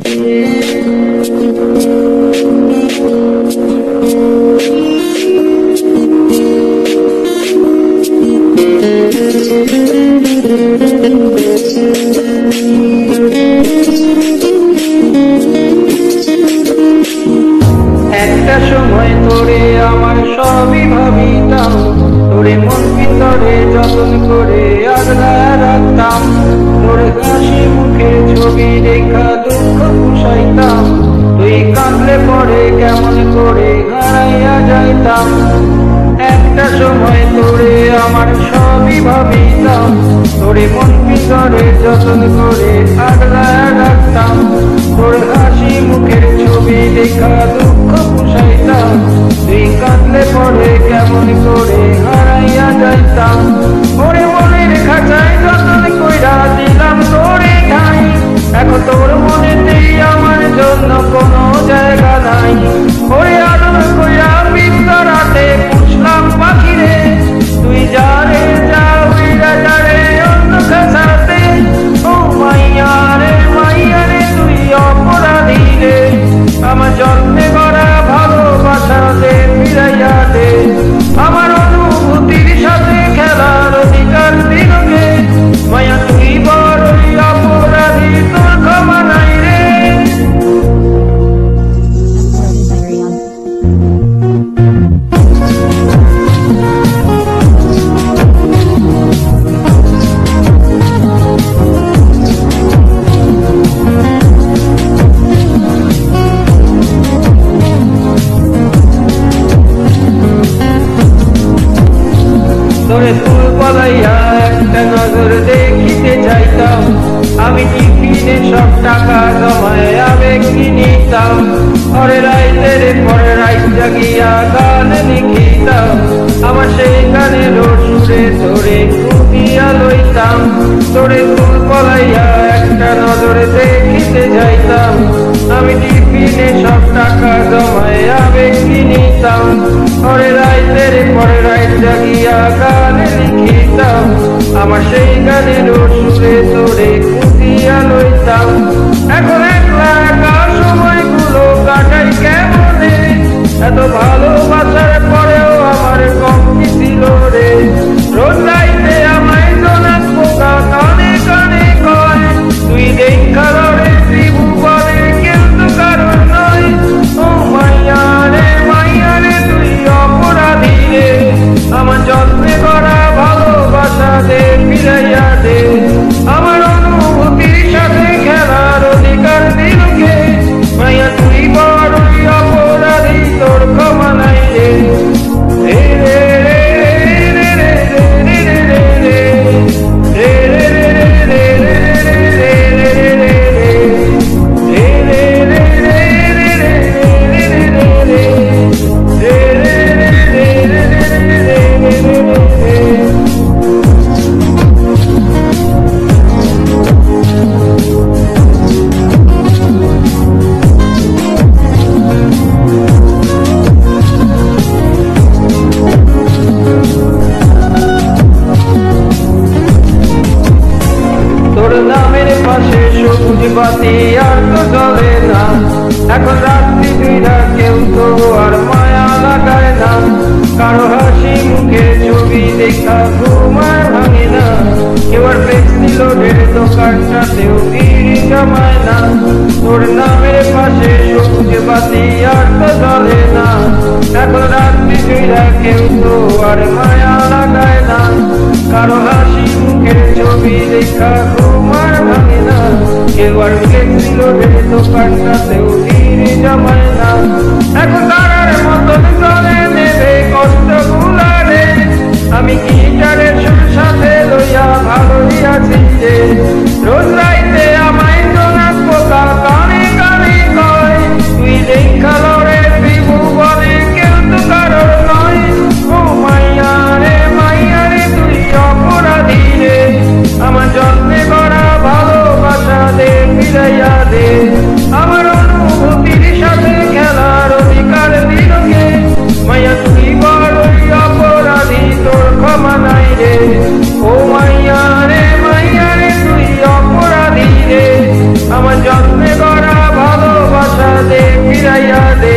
একটা সময় তোরে আমার সবই ভাবিতাম, তোরে মন ভিতরে যতন করে আগলায় রাখতাম, তোর হাসি মুখে ছবি রেখা দুঃখ পুষাইতাম, তুই কাঁদলে পরে কেমন করে হারাইয়া যাইতাম। একটা সময় তোরে আমার সবই ভাবিতাম, তোরে মন ভিতরে যতন করে আগলায় রাখতাম, তোর হাসি মুখের ছবি রেখা দুঃখ পুষাইতাম, তুই কাঁদলে পরে কেমন করে হারাইয়া যাইতাম। ওরে মনের খাঁচায় যতন কইরা দিলাম তোরে ঠাই, এখন তোর মনেতেই আমার জন্য কোনো জায়গা নাই। ওরে আদর কইরা বিস্তরাতে পুষলাম পাখিরে, তুই যারে যা উইরা যারে অন্য খাঁচাতে। ও মাইয়া রে তুই অপরাধী রে, আমার জন্মে গড়া ভালোবাসা দে ফিরাইয়া দে, আমার অনুভূতির সাথে খেলার অধিকার দিলকে। মায়া তুই বড়ই অপরাধী, তোর ক্ষমা নাই রে। তোরে ফুল পালাইয়া একটা নজর দেখিতে চাইতাম, আমি টিফিনে সব টাকা জমায় আবেগ কিনিতাম, পরে রাইতের পরে রাইত জাগিয়া গান লিখিতাম, আমার সেই গানের সুরে তোরে খুঁজিয়া লইতাম। তোরে ফুল পালাইয়া একটা নজর দেখিতে যাইতাম, আমি টিফিনে সব টাকা জমায় আবেগ কিনিতাম, পরে রাইতের পরে রাইত জাগিয়া গান লিখিতাম, আমার সেই গানের সুরে তোরে খুঁজিয়া লইতাম। এখন একলা একা সময়গুলো কাটাই কেমনে, এত ভালোবাসার পরেও আমার কম কি ছিল রে। রোজ রাইতে আমায় জোনাক পোকা কানে কানে কয়, তুই দেখা রে ত্রিভুবনে কেউ তো কারণ নয়। ও মাইয়া রে তুই অপরাধী রে, আমার জন্মে গড়া ভালোবাসা দে ফিরাইয়া দে, আমার অনুভূতির সাথে খেলার অধিকার দিলকে। মাইয়া তুই বড়ই অপরাধী, তোর ক্ষমা নাই রে। তোর নামের পাশে সবুজ বাতি আর তো জ্বলে না, এখন রাত্রি দুইটা কেউ তো আর মায়া লাগায় না, কারো হাসি মুখে ছবি দেখা ঘুমায় ভাঙে না, কেউ আর ফ্লেক্সি লোডের দোকানটাতেও ভিড় জমায় না। তোর নামের পাশে সবুজ বাতি আর তো জ্বলে না, এখন রাত্রি দুইটা কেউ তো আর মায়া লাগায় না, কারো হাসি মুখের ছবি দেখা ঘুমায় ভাঙে না, কেউ আর ফ্লেক্সি লোডের দোকানটাতেও ভিড় জমায় না। এখন তারার মতন চলে নেবে কষ্ট গুলারে, আমি গিটারের সুর সাথে লইয়া ভালোই আছি রে। রোজ রাইতে আমায় জোনাক পোকা কানে কানে কয়, তুই দেখা লড়ে ত্রিভুবনে কেউ তো কারোর নয়। ও মাইয়া রে তুই অপরাধী রে, আমার জন্মে গড়া ভালোবাসা দে ফিরাইয়া দে, আমার অনুভূতির সাথে খেলার অধিকার দিলকে। মাইয়া তুই বড়ই অপরাধী, তোর ক্ষমা নাই রে। ও মাইয়া রে তুই অপরাধী রে, আমার জন্মে গড়া ফিরাইয়া দে